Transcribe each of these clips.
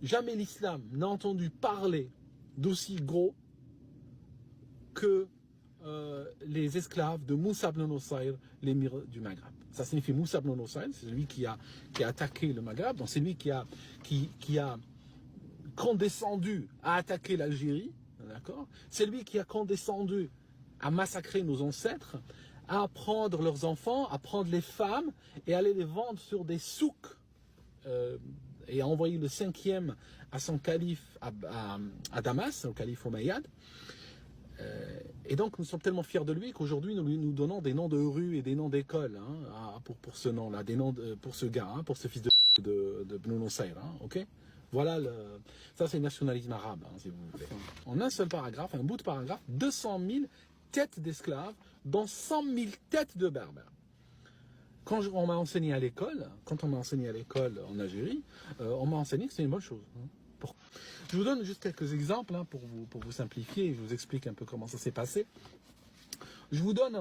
jamais l'islam n'a entendu parler d'aussi gros que les esclaves de Moussa ibn Nusayr, l'émir du Maghreb. Ça signifie Moussa ibn Nusayr, c'est lui qui a attaqué le Maghreb, donc c'est lui qui a condescendu à attaquer l'Algérie, d'accord? C'est lui qui a condescendu à massacrer nos ancêtres, à prendre leurs enfants, à prendre les femmes et aller les vendre sur des souks et à envoyer le 5e à son calife à Damas, au calife Omeyyade. Et donc nous sommes tellement fiers de lui qu'aujourd'hui nous donnons des noms de rues et des noms d'écoles pour ce nom-là, des noms pour ce gars, pour ce fils de Ibn Nusayr, ok? Voilà, ça c'est le nationalisme arabe, si vous voulez. En un seul paragraphe, un bout de paragraphe, 200 000 têtes d'esclaves, dont 100 000 têtes de berbères. Quand on m'a enseigné à l'école, en Algérie, on m'a enseigné que c'est une bonne chose. Je vous donne juste quelques exemples pour vous simplifier et je vous explique un peu comment ça s'est passé. Je vous donne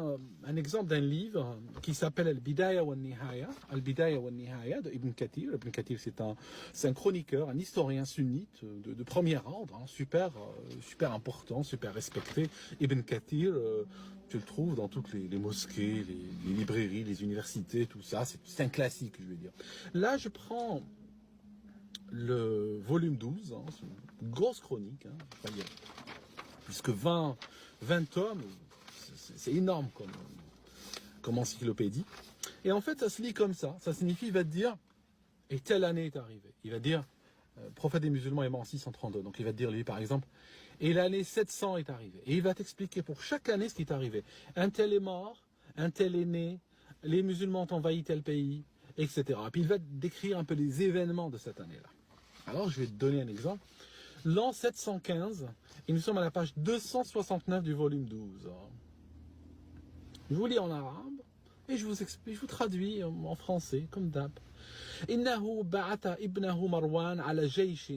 un exemple d'un livre qui s'appelle Al-Bidaya wa Nihaya, Al-Bidaya wa Nihaya de Ibn Kathir. Ibn Kathir, c'est un chroniqueur, un historien sunnite de premier ordre, super important, super respecté. Ibn Kathir, tu le trouves dans toutes les mosquées, les librairies, les universités, tout ça. C'est un classique, je vais dire. Là, je prends le volume 12, c'est une grosse chronique, puisque 20 tomes, c'est énorme comme encyclopédie. Et en fait, ça se lit comme ça. Ça signifie, il va te dire, et telle année est arrivée. Il va dire, le prophète des musulmans est mort en 632. Donc il va te dire, lui, par exemple, et l'année 700 est arrivée. Et il va t'expliquer pour chaque année ce qui est arrivé. Un tel est mort, un tel est né, les musulmans ont envahi tel pays, etc. Et puis il va te décrire un peu les événements de cette année-là. Alors je vais te donner un exemple. L'an 715, et nous sommes à la page 269 du volume 12. Je vous lis en arabe et je vous explique, je vous traduis en français comme d'hab. إنه بعث ابنه مروان على جيش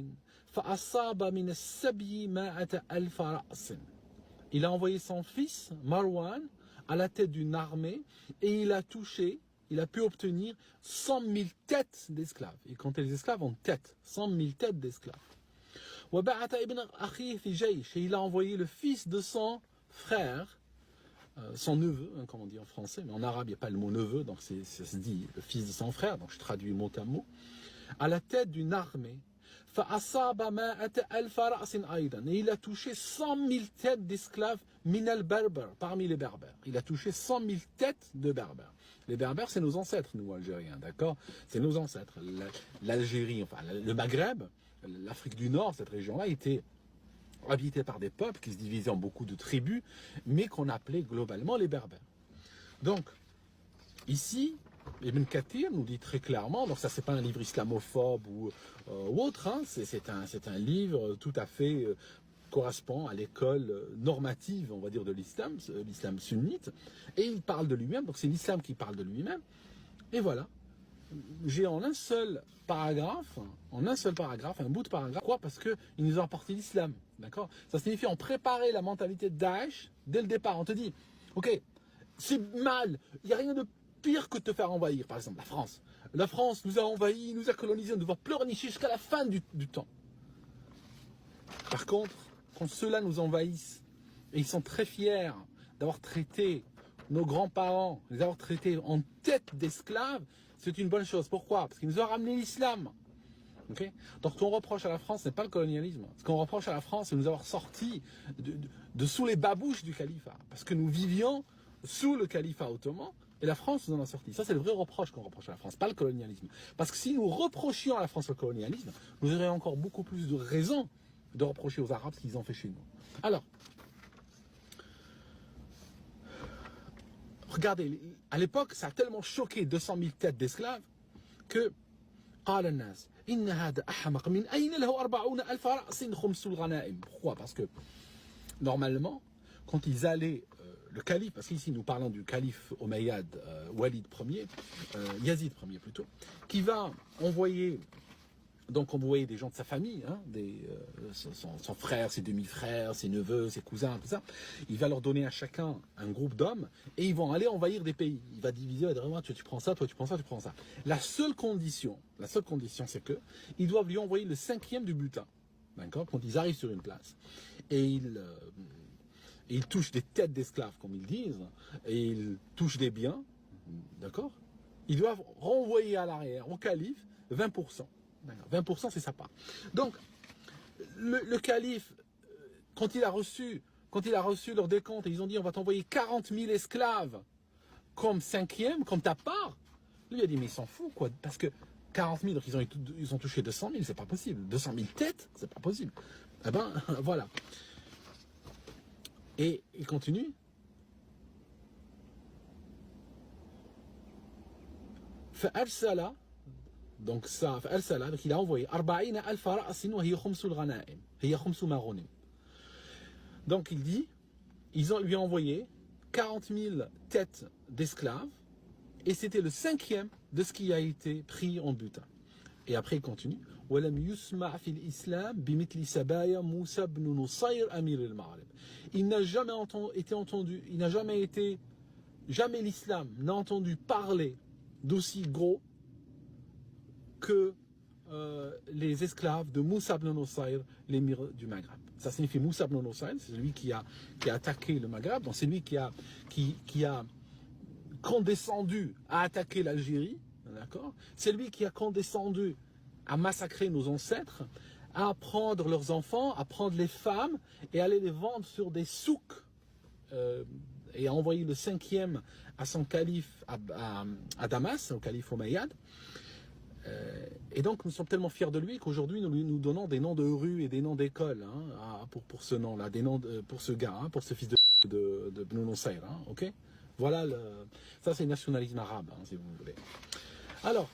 فأصاب من السبي 100,000 رأس. Il a envoyé son fils Marwan à la tête d'une armée et il a pu obtenir 100 000 têtes d'esclaves. Il comptait les esclaves en têtes, 100 000 têtes d'esclaves. وبعث ابن أخيه في جيش. Et il a envoyé le fils de son frère, son neveu, comme on dit en français, mais en arabe il n'y a pas le mot neveu, donc ça se dit le fils de son frère, donc je traduis mot à mot, à la tête d'une armée. فأصاب 100,000 رأس أيضا. Et il a touché 100 000 têtes d'esclaves minal berber, parmi les berbères. Il a touché 100 000 têtes de berbères. Les berbères, c'est nos ancêtres, nous, algériens, d'accord? C'est nos ancêtres. L'Algérie, enfin, le Maghreb, l'Afrique du Nord, cette région-là, était habitée par des peuples qui se divisaient en beaucoup de tribus, mais qu'on appelait globalement les berbères. Donc, ici, Ibn Kathir nous dit très clairement, donc ça c'est pas un livre islamophobe ou autre, c'est un livre tout à fait correspond à l'école normative, on va dire, de l'islam sunnite, et il parle de lui-même, donc c'est l'islam qui parle de lui-même, et voilà. J'ai en un seul paragraphe, un bout de paragraphe, quoi? Parce que il nous a apporté l'islam, d'accord? Ça signifie on préparait la mentalité de Daesh dès le départ. On te dit, ok, c'est mal, il n'y a rien de pire que de te faire envahir, par exemple la France. La France nous a envahis, nous a colonisés, on va pleurnicher jusqu'à la fin du temps. Par contre, quand ceux-là nous envahissent, et ils sont très fiers d'avoir traité nos grands-parents, les avoir traités en tête d'esclaves, c'est une bonne chose. Pourquoi? Parce qu'ils nous ont ramené l'islam. Okay? Donc ce qu'on reproche à la France, ce n'est pas le colonialisme. Ce qu'on reproche à la France, c'est de nous avoir sortis de sous les babouches du califat. Parce que nous vivions sous le califat ottoman, et la France nous en a sortis. Ça, c'est le vrai reproche qu'on reproche à la France, pas le colonialisme. Parce que si nous reprochions à la France le colonialisme, nous aurions encore beaucoup plus de raisons de reprocher aux Arabes ce qu'ils ont fait chez nous. Alors, regardez, à l'époque, ça a tellement choqué 200 000 têtes d'esclaves que pourquoi? Parce que normalement, quand ils allaient, le calife, parce qu'ici nous parlons du calife Omeyyade, Walid Ier, Yazid Ier plutôt, qui va envoyer Donc, comme vous voyez, des gens de sa famille, hein, son frère, ses demi-frères, ses neveux, ses cousins, tout ça, il va leur donner à chacun un groupe d'hommes et ils vont aller envahir des pays. Il va diviser, il va dire, moi, tu prends ça, toi, tu prends ça, tu prends ça. La seule condition, c'est que ils doivent lui envoyer le 5e du butin. D'accord? Quand ils arrivent sur une place. Et ils touchent des têtes d'esclaves, comme ils disent, et ils touchent des biens. D'accord? Ils doivent renvoyer à l'arrière, au calife, 20%. 20% c'est sa part. Donc, le calife, quand il a reçu leur décompte, et ils ont dit on va t'envoyer 40 000 esclaves comme 5e, comme ta part, lui il a dit mais ils s'en foutent quoi, parce que 40 000, donc ils ont touché 200 000, c'est pas possible. 200 000 têtes, c'est pas possible. Eh ben, voilà. Et il continue. فأرسل donc ça, donc il a envoyé 40,000 رأس وهي خمس الغنائم هي خمس ما غنم. Donc il dit, ils lui ont envoyé 40 000 têtes d'esclaves et c'était le 5e de ce qui a été pris en butin. Et après il continue. ولم يسمع في الإسلام بمثل سبايا موسى بن نصير أمير المغرب. Il n'a jamais été entendu, jamais l'islam n'a entendu parler d'aussi gros que les esclaves de Moussa ibn Nusayr, l'émir du Maghreb. Ça signifie Moussa ibn Nusayr, c'est celui qui a attaqué le Maghreb, donc c'est lui qui a condescendu à attaquer l'Algérie, d'accord? C'est lui qui a condescendu à massacrer nos ancêtres, à prendre leurs enfants, à prendre les femmes et à aller les vendre sur des souks et à envoyer le 5e à son calife à Damas, au calife Omeyyade. Et donc nous sommes tellement fiers de lui qu'aujourd'hui nous donnons des noms de rues et des noms d'écoles hein, pour ce nom-là, des noms pour ce gars, hein, pour ce fils de Ibn Nusayr, hein, ok? Voilà, ça c'est le nationalisme arabe, hein, si vous voulez. Alors,